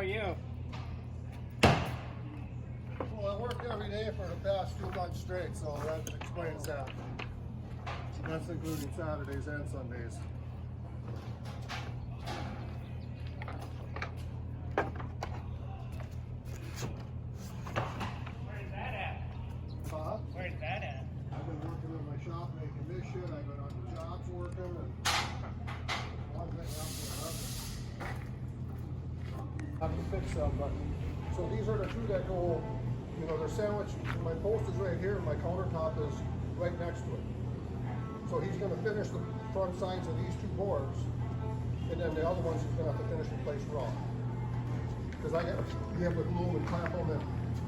about you? Well, I worked every day for the past 2 months straight, so that explains that. That's including Saturdays and Sundays. Where's that at? Huh? Where's that at? I've been working in my shop making this shit. I've been on the jobs working and one thing after another. I have to fix them, but so these are the two that go, you know, they're sandwiched. My post is right here and my countertop is right next to it. So he's going to finish the front sides of these two boards, and then the other ones he's going to have to finish the place raw. Because I got to be able to glue them and clamp them and